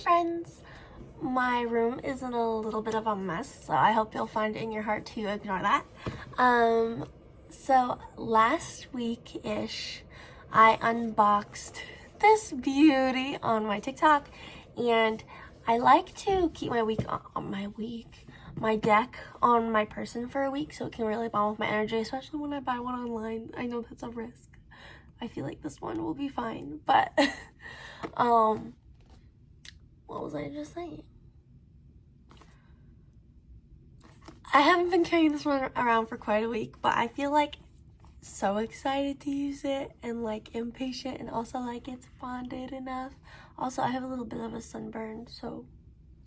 friends! My room is in a little bit of a mess, so I hope you'll find it in your heart to ignore that. So last week-ish, I unboxed this beauty on my TikTok, and I like to keep my deck on my person for a week so it can really bond with my energy, especially when I buy one online. I know that's a risk. I feel like this one will be fine, but what was I just saying? I haven't been carrying this one around for quite a week, but I feel like so excited to use it and like impatient, and also like it's bonded enough. Also, I have a little bit of a sunburn, so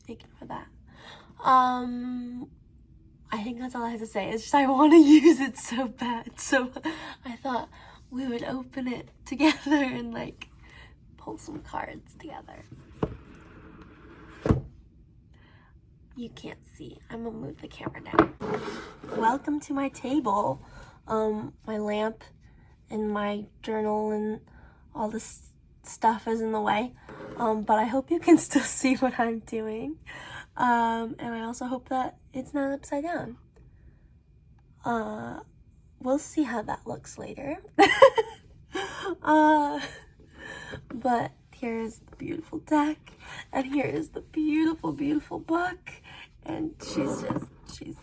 ignore that. I think that's all I have to say. It's just I want to use it so bad, so I thought we would open it together and like pull some cards together. You can't see. I'm gonna move the camera down. Welcome to my table. My lamp and my journal and all this stuff is in the way. But I hope you can still see what I'm doing. And I also hope that it's not upside down. We'll see how that looks later. But here is the beautiful deck, and here is the beautiful, beautiful book, and she's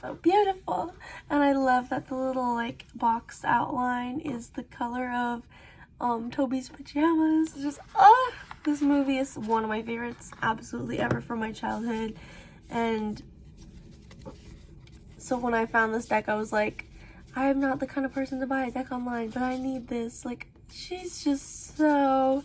so beautiful. And I love that the little like box outline is the color of Toby's pajamas. It's just this movie is one of my favorites absolutely ever from my childhood. And so when I found this deck, I was like, I'm not the kind of person to buy a deck online, but I need this. Like, she's just so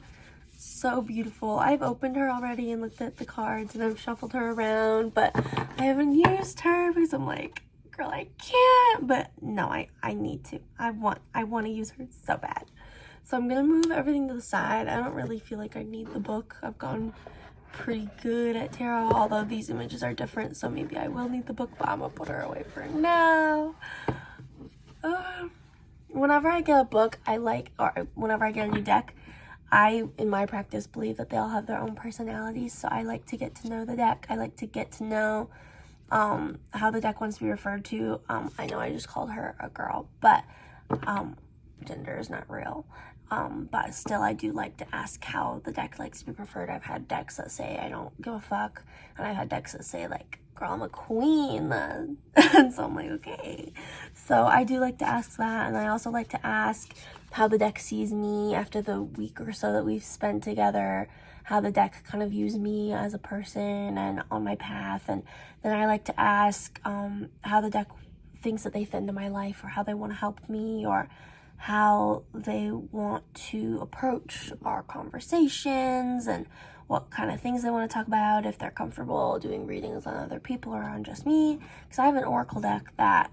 beautiful. I've opened her already and looked at the cards, and I've shuffled her around, but I haven't used her because I'm like, girl, I can't. But no, I need to. I want to use her so bad. So I'm gonna move everything to the side. I don't really feel like I need the book. I've gotten pretty good at tarot, although these images are different, so maybe I will need the book, but I'm gonna put her away for now. Whenever I get a book, or whenever I get a new deck, I, in my practice, believe that they all have their own personalities, so I like to get to know the deck. I like to get to know how the deck wants to be referred to. I know I just called her a girl, but gender is not real. But still, I do like to ask how the deck likes to be preferred. I've had decks that say I don't give a fuck, and I've had decks that say like, girl, I'm a queen. And so I'm like, okay. So I do like to ask that, and I also like to ask how the deck sees me after the week or so that we've spent together, how the deck kind of views me as a person and on my path. And then I like to ask how the deck thinks that they fit into my life, or how they want to help me, or how they want to approach our conversations, and what kind of things they want to talk about, if they're comfortable doing readings on other people or on just me. Because I have an oracle deck that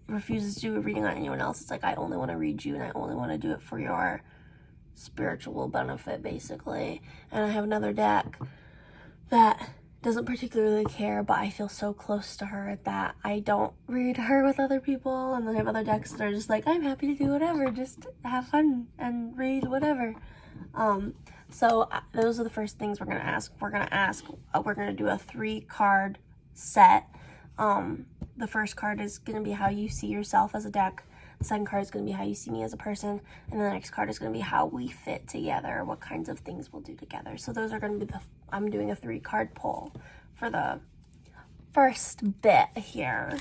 refuses to do a reading on anyone else. It's like, I only want to read you, and I only want to do it for your spiritual benefit, basically. And I have another deck that doesn't particularly care, but I feel so close to her that I don't read her with other people. And then I have other decks that are just like, I'm happy to do whatever, just have fun and read whatever. So those are the first things we're gonna ask. We're gonna do a 3-card set. The first card is gonna be how you see yourself as a deck. The second card is gonna be how you see me as a person, and the next card is gonna be how we fit together, what kinds of things we'll do together. So those are gonna be I'm doing a 3-card pull for the first bit here.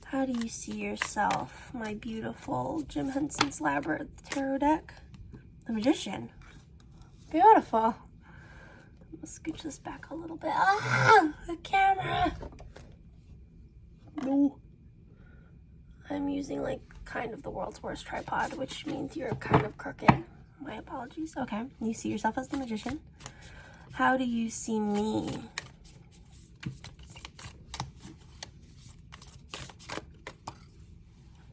How do you see yourself, my beautiful Jim Henson'S Labyrinth tarot deck? The Magician. Beautiful. I'm gonna scooch this back a little bit. The camera. No. I'm using like kind of the world's worst tripod, which means you're kind of crooked. My apologies. Okay. You see yourself as the Magician. How do you see me?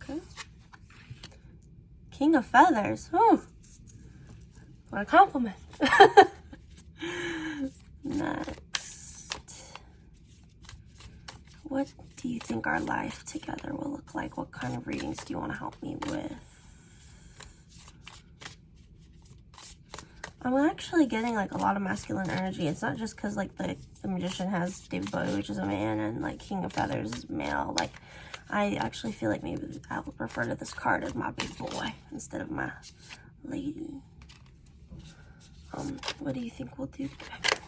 Okay. King of Feathers. Oh, what a compliment. Next. What do you think our life together will look like? What kind of readings do you want to help me with? I'm actually getting like a lot of masculine energy. It's not just because like the Magician has David Bowie, which is a man, and like King of Feathers is male. Like I actually feel like maybe I would refer to this card as my big boy instead of my lady. What do you think we'll do today?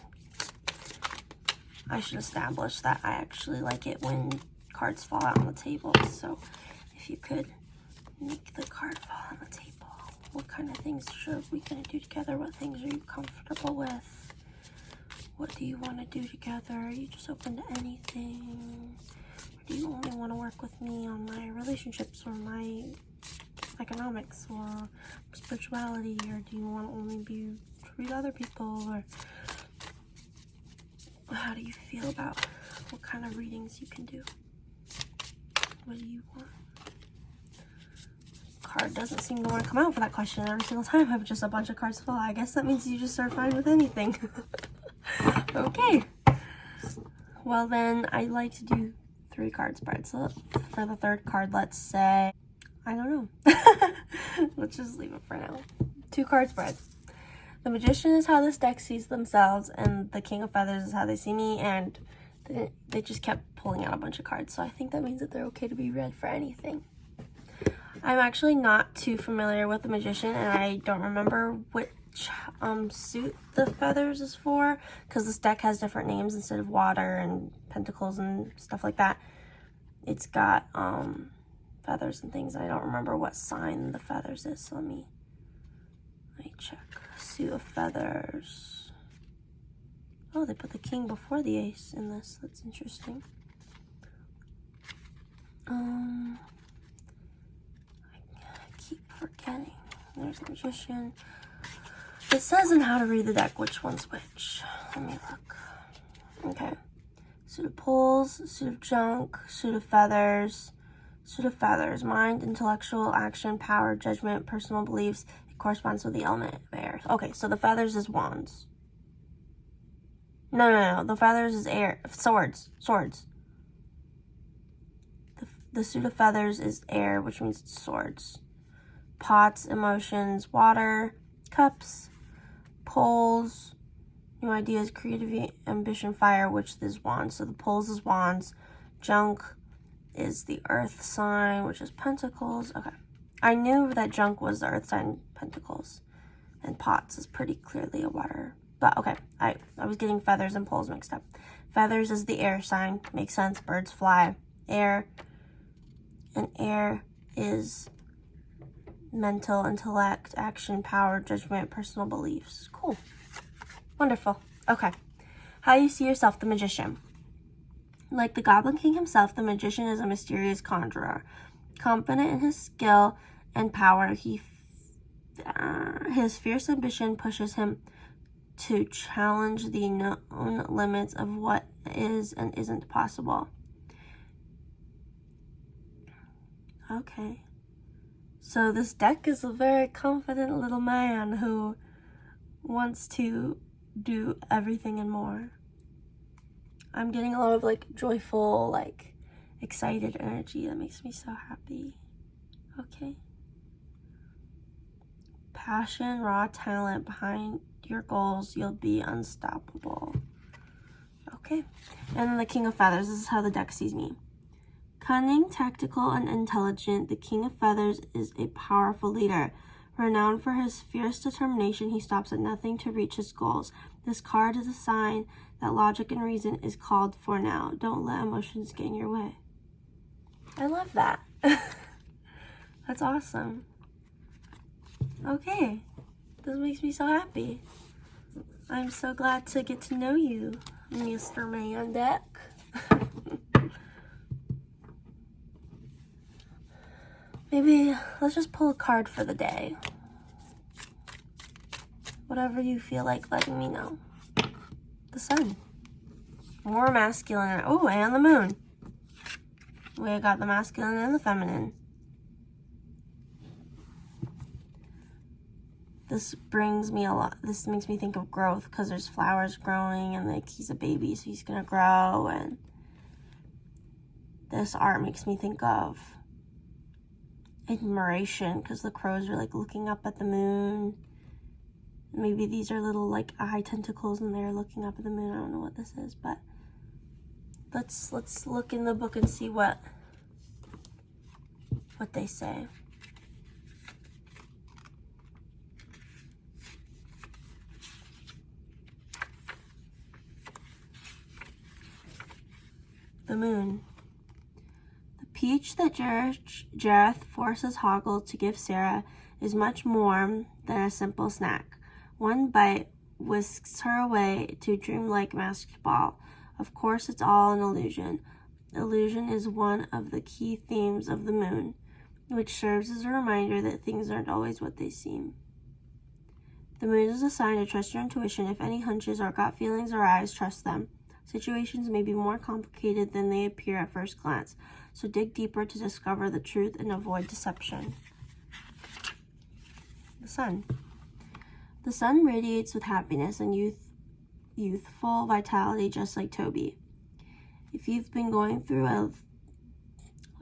I should establish that I actually like it when cards fall out on the table. So if you could make the card fall on the table. What kind of things should we gonna do together? What things are you comfortable with? What do you want to do together? Are you just open to anything? Or do you only want to work with me on my relationships or my economics or spirituality? Or do you want to only be to read other people? Or how do you feel about what kind of readings you can do? What do you want? Card doesn't seem to want to come out for that question every single time. I have just a bunch of cards fall. I guess that means you just are fine with anything. Okay. Well then, I like to do 3 card spreads. So for the third card, let's say, I don't know. Let's just leave it for now. 2 card spreads. The Magician is how this deck sees themselves, and the King of Feathers is how they see me, and they just kept pulling out a bunch of cards. So I think that means that they're okay to be read for anything. I'm actually not too familiar with the Magician, and I don't remember which suit the feathers is for, because this deck has different names instead of water and pentacles and stuff like that. It's got feathers and things. I don't remember what sign the feathers is, so let me check. Suit of feathers. Oh, they put the king before the ace in this. That's interesting. Keep forgetting. There's the Magician. It says in how to read the deck which one's which. Let me look. Okay. Suit of poles, suit of junk, suit of feathers. Suit of feathers. Mind, intellectual, action, power, judgment, personal beliefs. It corresponds with the element of air. Okay, so the feathers is wands. No. The feathers is air. Swords. The suit of feathers is air, which means it's swords. Pots, emotions, water, cups, poles, new ideas, creativity, ambition, fire, which is wands. So the poles is wands. Junk is the earth sign, which is pentacles. Okay. I knew that junk was the earth sign, pentacles. And pots is pretty clearly a water. But okay, I was getting feathers and poles mixed up. Feathers is the air sign. Makes sense. Birds fly. Air. And air is mental, intellect, action, power, judgment, personal beliefs. Cool. Wonderful. Okay. How you see yourself, the Magician. Like the Goblin King himself, the Magician is a mysterious conjurer. Confident in his skill and power, his fierce ambition pushes him to challenge the known limits of what is and isn't possible. Okay. So this deck is a very confident little man who wants to do everything and more. I'm getting a lot of like joyful, like excited energy that makes me so happy. Okay. Passion, raw talent behind your goals, you'll be unstoppable. Okay. And then the King of Feathers, this is how the deck sees me. Cunning, tactical, and intelligent, the King of Feathers is a powerful leader. Renowned for his fierce determination, he stops at nothing to reach his goals. This card is a sign that logic and reason is called for now. Don't let emotions get in your way. I love that. That's awesome. Okay. This makes me so happy. I'm so glad to get to know you, Mr. Man Deck. Maybe let's just pull a card for the day. Whatever you feel like letting me know. The Sun. More masculine. Oh, and the Moon. We got the masculine and the feminine. This brings me a lot. This makes me think of growth because there's flowers growing and like he's a baby, so he's gonna grow. And this art makes me think of admiration because the crows are like looking up at the moon maybe these are little like eye tentacles and they're looking up at the moon. I don't know what this is, but let's look in the book and see what they say. The moon. The peach that Jareth forces Hoggle to give Sarah is much more than a simple snack. One bite whisks her away to a dreamlike masked ball. Of course, it's all an illusion. Illusion is one of the key themes of the moon, which serves as a reminder that things aren't always what they seem. The moon is a sign to trust your intuition. If any hunches or gut feelings arise, trust them. Situations may be more complicated than they appear at first glance, so dig deeper to discover the truth and avoid deception. The sun. The sun radiates with happiness and youthful vitality, just like Toby. If you've been going through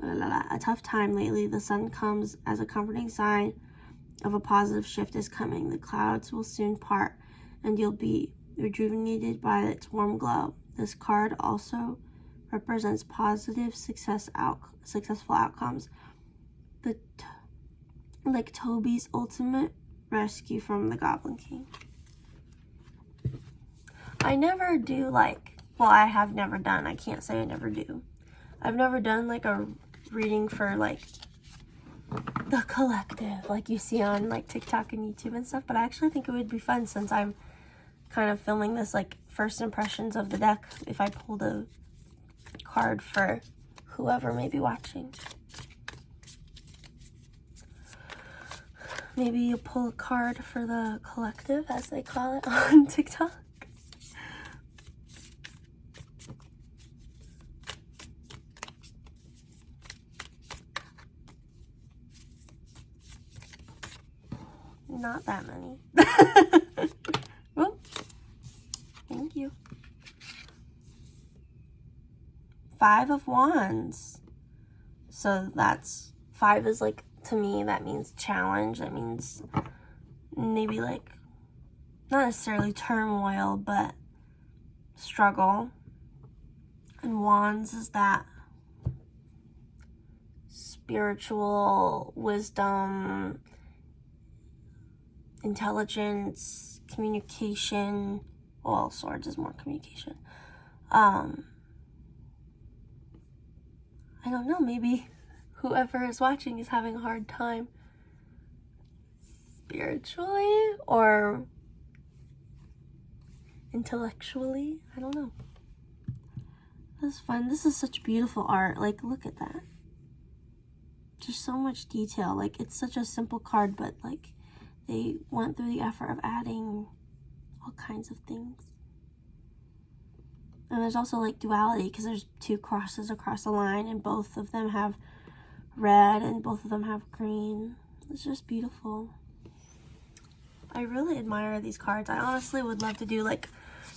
a tough time lately, the sun comes as a comforting sign of a positive shift is coming. The clouds will soon part, and you'll be rejuvenated by its warm glow. This card also represents positive successful outcomes. Like Toby's ultimate rescue from the Goblin King. I never do I have never done, I can't say I never do. I've never done like a reading for like the collective, like you see on like TikTok and YouTube and stuff, but I actually think it would be fun since I'm kind of filming this like first impressions of the deck if I pulled a card for whoever may be watching. Maybe you pull a card for the collective, as they call it on TikTok. Not that many. Well, thank you. 5 of Wands. So that's 5 is like, to me, that means challenge. That means maybe like, not necessarily turmoil, but struggle. And Wands is that spiritual wisdom, intelligence, communication. Well, Swords is more communication. I don't know, maybe whoever is watching is having a hard time spiritually or intellectually. I don't know. That's fun. This is such beautiful art. Like, look at that. Just so much detail. Like, it's such a simple card, but like they went through the effort of adding all kinds of things. And there's also like duality because there's 2 crosses across the line and both of them have red and both of them have green. It's just beautiful. I really admire these cards. I honestly would love to do like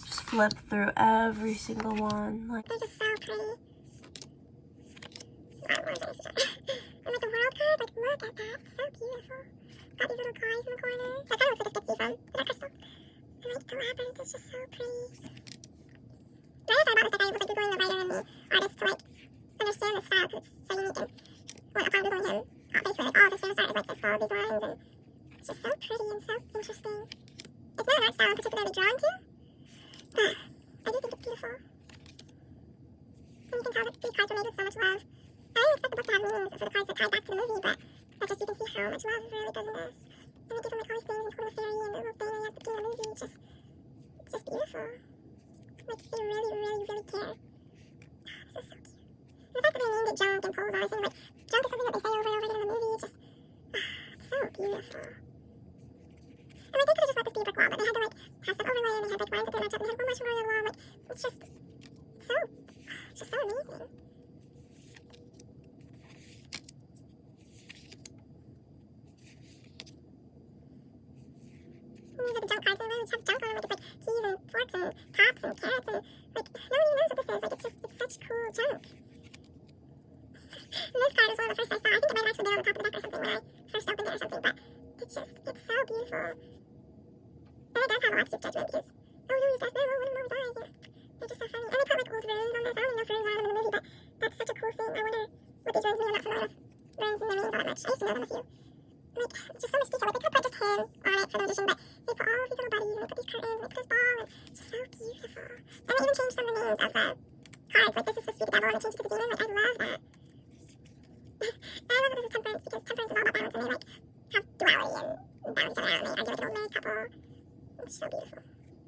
just flip through every single one. Like, they're just so pretty. And like the world card, like look at that. So beautiful. Got these little guys in the corner. That kind of looks like a stick from the crystal. And like the labyrinth is just so pretty. I thought about this, like I was like Googling the writer and the artist to like understand the style because it's so unique. And well, upon Googling him, basically like all of his famous art is like this, all of these lines, and it's just so pretty and so interesting. It's not an art style I'm particularly drawn to, but I do think it's beautiful. And you can tell that these cards were made with so much love. I didn't expect the book to have meanings for the cards that tied back to the movie, but just you can see how much love really goes in this. And they give him like all these things, and Total Fairy, and the little thing he has to do in the movie. It's just beautiful. Like, they really, really, really care. This is so cute. And the fact that they named it junk and pulls all these things, like, junk is something that they say over and over again in the movie. It's just, it's so beautiful. And like, they could have just let this be a brick wall, but they had to like have some overlay, and they had like lines that they match up, and they had one much more on the wall. Like, it's just so amazing. And these are the junk cards, and they just have junk on them, like it's like keys and forks and tops and carrots, and like nobody even knows what this is. Like, it's such cool junk. And this card was one of the first I saw. I think it might have actually been on the top of the deck or something when I first opened it or something, but it's so beautiful. it does have a lot of cute judgment because, oh, you used this, no, one of Moe's eyes, yeah. They're just so funny. And they put like old runes on this. I don't even know if runes are out of the movie, but that's such a cool thing. I wonder what these runes mean. I'm not familiar with runes and their meanings all that much. I used to know them a few. Like, just so much detail. Like, they could have put just him on it for the magician, but they put all of these little buddies, and they put these curtains, and they put his ball, and it's just so beautiful. And they even changed some of the names of the cards. Like, this is supposed to be the devil, and they changed it to the demon. Like, I love that. And I love that this is temperance, because temperance is all about balance, and they, like, have duality and balance each other out, and they argue like an old married couple. It's so beautiful.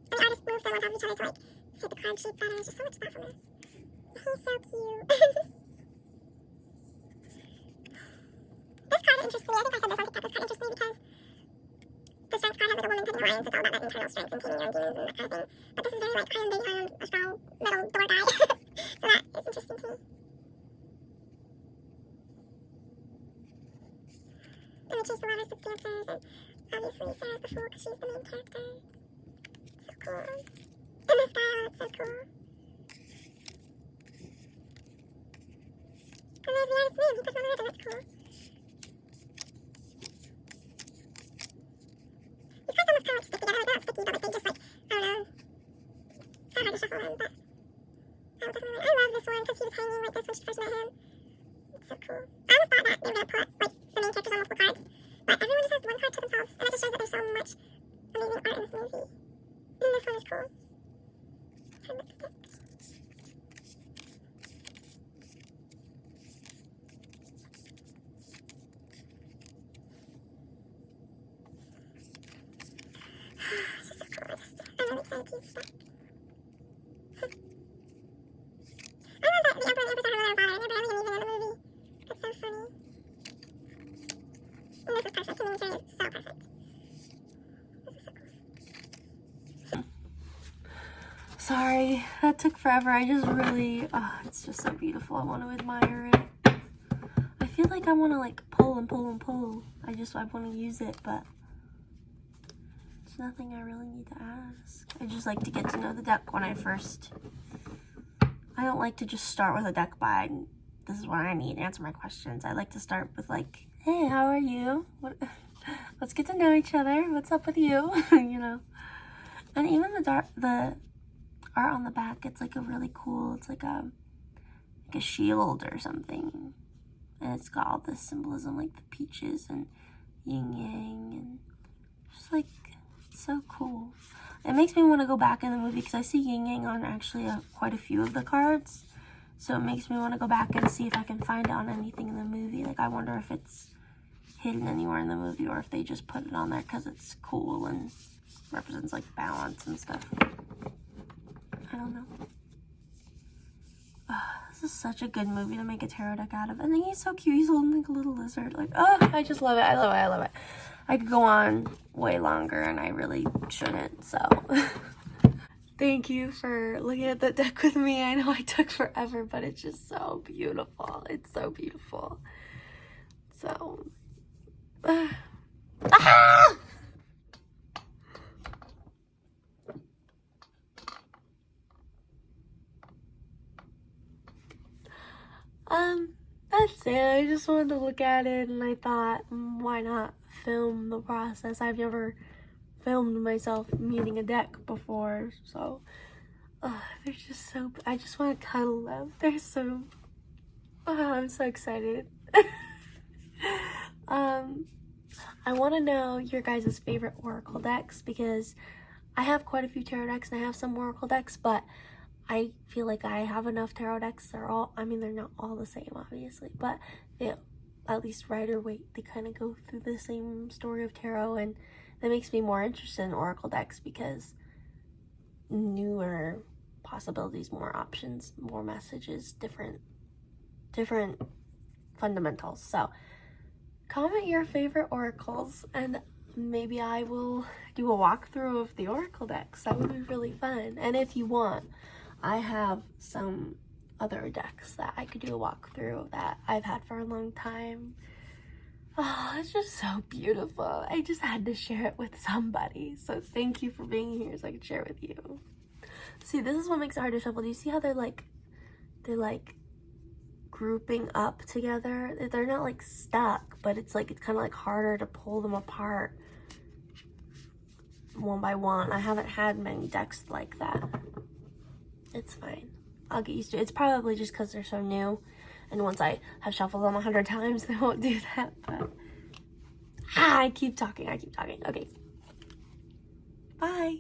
And the artists move them on top of each other to, like, fit the card shape better. It's just so much thoughtfulness. He's so cute. This card interests me. I think I said this on TikTok. This card interests me because the strength card has like a woman picking lions. It's all about that internal strength and taming your own demons and that kind of thing. But this is very like iron, big iron, a strong metal door guy. So that is interesting to me. And we changed the lovers with dancers, and obviously Sarah's the fool because she's the main character. So cool. And this guy, oh, it's so cool. And there's the artist's name. He put it on the ribbon. That's cool. These cards almost kind of like stick together. Like, they're not sticky, but like they just like, I don't know. It's kind of hard to shuffle them, but I love this one because he was hanging like this when she first met him. It's so cool. I almost thought that they were going to put like the main characters on multiple cards, but everyone just has one card to themselves, and that just shows that there's so much amazing art in this movie. And this one is cool. Her lipstick. It's just so cool. I'm really excited to use this deck. I love that the Emperor and the Empress are her mother and father, and they're barely even in the movie. It's so funny. And this is perfect. Community sharing is so perfect. This is so cool. Sorry, that took forever. I just really, it's just so beautiful. I want to admire it. I feel like I want to like pull and pull and pull. I want to use it, but it's nothing I really need to ask. I just like to get to know the deck when I don't like to just start with a deck by, this is what I need, answer my questions. I like to start with like, hey, how are you? Let's get to know each other. What's up with you? You know? And even the art on the back, it's like a really cool, it's like a shield or something. And it's got all this symbolism like the peaches and yin yang and just like, it's so cool. It makes me want to go back in the movie because I see yin yang on actually quite a few of the cards. So it makes me want to go back and see if I can find it on anything in the movie. Like I wonder if it's hidden anywhere in the movie or if they just put it on there because it's cool and represents like balance and stuff. I don't know. This is such a good movie to make a tarot deck out of. And then he's so cute. He's holding like a little lizard. Like, oh, I just love it. I love it. I love it. I could go on way longer and I really shouldn't. So thank you for looking at the deck with me. I know I took forever, but it's just so beautiful. It's so beautiful. So, that's it. I just wanted to look at it and I thought, why not film the process? I've never filmed myself meeting a deck before, so they're just so, I just want to cuddle them. They're so, I'm so excited. I want to know your guys' favorite oracle decks because I have quite a few tarot decks and I have some oracle decks, but I feel like I have enough tarot decks. They're not all the same, obviously, but they, at least Rider Waite, they kind of go through the same story of tarot, and that makes me more interested in oracle decks because newer possibilities, more options, more messages, different fundamentals. So comment your favorite oracles and maybe I will do a walkthrough of the oracle decks. That would be really fun. And if you want, I have some other decks that I could do a walkthrough that I've had for a long time. Oh, it's just so beautiful. I just had to share it with somebody. So thank you for being here so I could share it with you. See, this is what makes it hard to shuffle. Do you see how they're like grouping up together? They're not like stuck, but it's kind of like harder to pull them apart one by one. I haven't had many decks like that. It's fine. I'll get used to it. It's probably just because they're so new. And once I have shuffled them 100 times, they won't do that. But I keep talking. Okay. Bye.